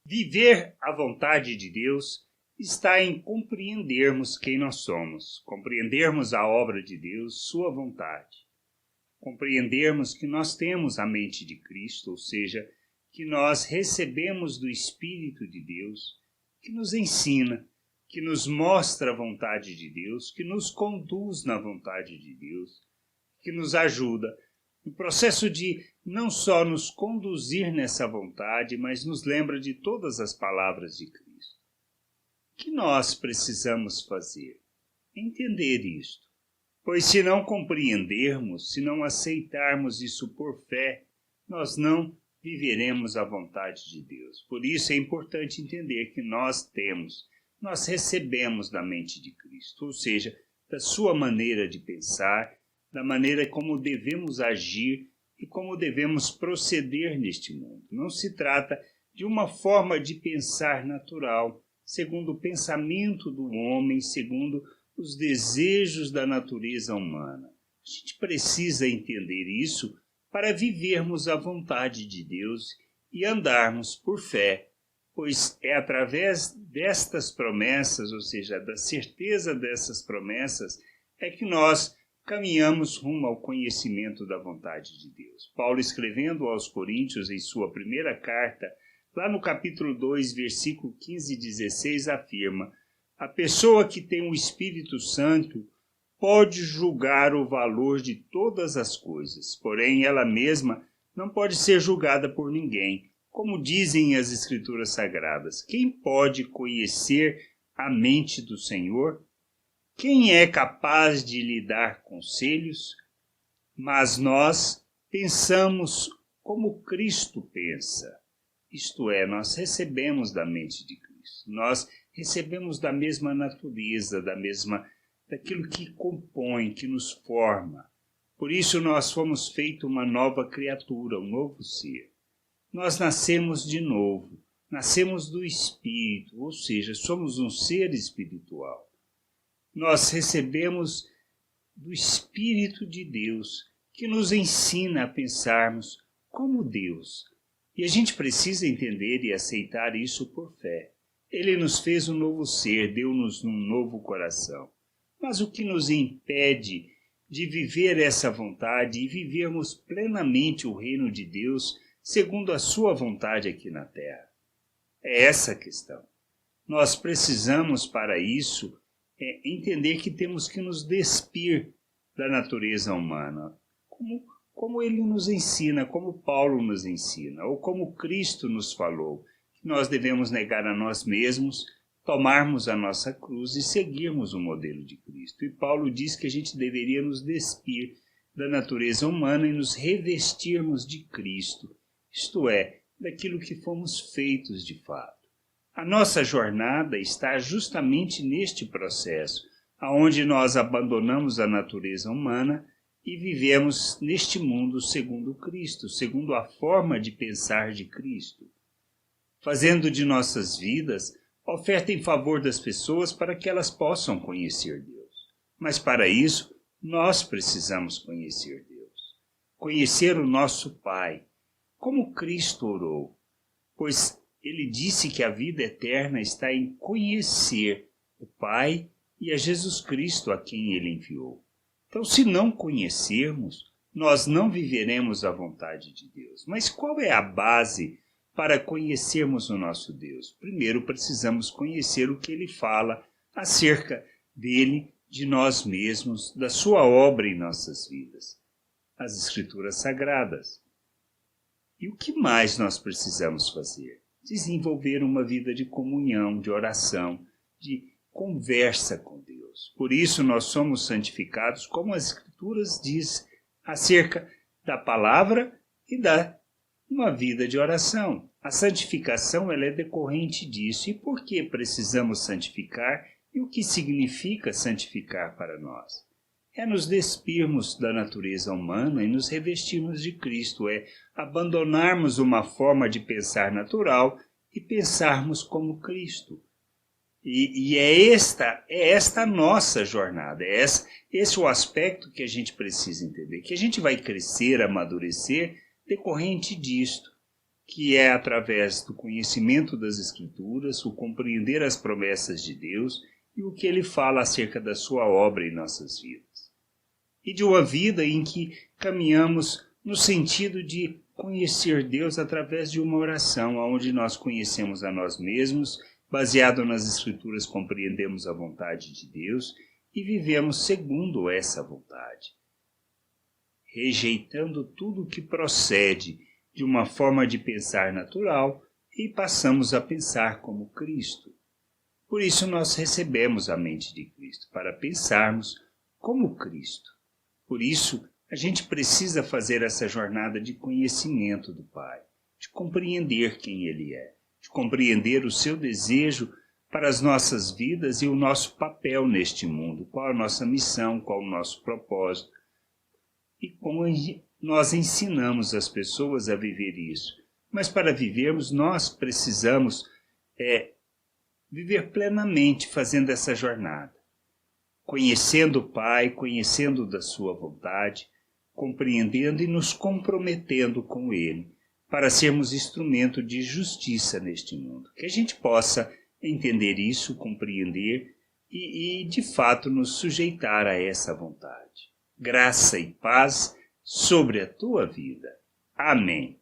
Viver a vontade de Deus está em compreendermos quem nós somos, compreendermos a obra de Deus, sua vontade. Compreendermos que nós temos a mente de Cristo, ou seja, que nós recebemos do Espírito de Deus, que nos ensina, que nos mostra a vontade de Deus, que nos conduz na vontade de Deus, que nos ajuda no processo de não só nos conduzir nessa vontade, mas nos lembra de todas as palavras de Cristo. O que nós precisamos fazer? Entender isto. Pois se não compreendermos, se não aceitarmos isso por fé, nós não viveremos a vontade de Deus. Por isso é importante entender que nós recebemos da mente de Cristo, ou seja, da sua maneira de pensar, da maneira como devemos agir e como devemos proceder neste mundo. Não se trata de uma forma de pensar natural, segundo o pensamento do homem, segundo os desejos da natureza humana. A gente precisa entender isso para vivermos a vontade de Deus e andarmos por fé, pois é através destas promessas, ou seja, da certeza dessas promessas, é que nós caminhamos rumo ao conhecimento da vontade de Deus. Paulo, escrevendo aos Coríntios em sua primeira carta, lá no capítulo 2, versículo 15 e 16, afirma: a pessoa que tem o Espírito Santo pode julgar o valor de todas as coisas, porém ela mesma não pode ser julgada por ninguém. Como dizem as Escrituras Sagradas, quem pode conhecer a mente do Senhor? Quem é capaz de lhe dar conselhos? Mas nós pensamos como Cristo pensa. Isto é, nós recebemos da mente de Cristo. Nós recebemos da mesma natureza, daquilo que compõe, que nos forma. Por isso nós fomos feitos uma nova criatura, um novo ser. Nós nascemos de novo, nascemos do Espírito, ou seja, somos um ser espiritual. Nós recebemos do Espírito de Deus, que nos ensina a pensarmos como Deus. E a gente precisa entender e aceitar isso por fé. Ele nos fez um novo ser, deu-nos um novo coração. Mas o que nos impede de viver essa vontade e vivermos plenamente o reino de Deus segundo a sua vontade aqui na terra? É essa a questão. Nós precisamos, para isso, entender que temos que nos despir da natureza humana, como ele nos ensina, como Paulo nos ensina, ou como Cristo nos falou, que nós devemos negar a nós mesmos, tomarmos a nossa cruz e seguirmos o modelo de Cristo. E Paulo diz que a gente deveria nos despir da natureza humana e nos revestirmos de Cristo, isto é, daquilo que fomos feitos de fato. A nossa jornada está justamente neste processo, onde nós abandonamos a natureza humana e vivemos neste mundo segundo Cristo, segundo a forma de pensar de Cristo, fazendo de nossas vidas oferta em favor das pessoas para que elas possam conhecer Deus. Mas para isso, nós precisamos conhecer Deus, conhecer o nosso Pai, como Cristo orou, pois ele disse que a vida eterna está em conhecer o Pai e a Jesus Cristo a quem ele enviou. Então, se não conhecermos, nós não viveremos a vontade de Deus. Mas qual é a base para conhecermos o nosso Deus? Primeiro, precisamos conhecer o que ele fala acerca dele, de nós mesmos, da sua obra em nossas vidas, as Escrituras Sagradas. E o que mais nós precisamos fazer? Desenvolver uma vida de comunhão, de oração, de conversa com Deus. Por isso nós somos santificados, como as Escrituras diz acerca da palavra e da uma vida de oração. A santificação ela é decorrente disso. E por que precisamos santificar? E o que significa santificar para nós? É nos despirmos da natureza humana e nos revestirmos de Cristo, é abandonarmos uma forma de pensar natural e pensarmos como Cristo. E é esta a nossa jornada, esse o aspecto que a gente precisa entender, que a gente vai crescer, amadurecer, decorrente disto, que é através do conhecimento das Escrituras, o compreender as promessas de Deus e o que Ele fala acerca da sua obra em nossas vidas. E de uma vida em que caminhamos no sentido de conhecer Deus através de uma oração, onde nós conhecemos a nós mesmos, baseado nas Escrituras, compreendemos a vontade de Deus e vivemos segundo essa vontade, rejeitando tudo que procede de uma forma de pensar natural e passamos a pensar como Cristo. Por isso nós recebemos a mente de Cristo, para pensarmos como Cristo. Por isso, a gente precisa fazer essa jornada de conhecimento do Pai, de compreender quem Ele é, de compreender o seu desejo para as nossas vidas e o nosso papel neste mundo, qual a nossa missão, qual o nosso propósito, e como nós ensinamos as pessoas a viver isso. Mas para vivermos, nós precisamos viver plenamente fazendo essa jornada, conhecendo o Pai, conhecendo da sua vontade, compreendendo e nos comprometendo com Ele, para sermos instrumento de justiça neste mundo. Que a gente possa entender isso, compreender e de fato nos sujeitar a essa vontade. Graça e paz sobre a tua vida. Amém.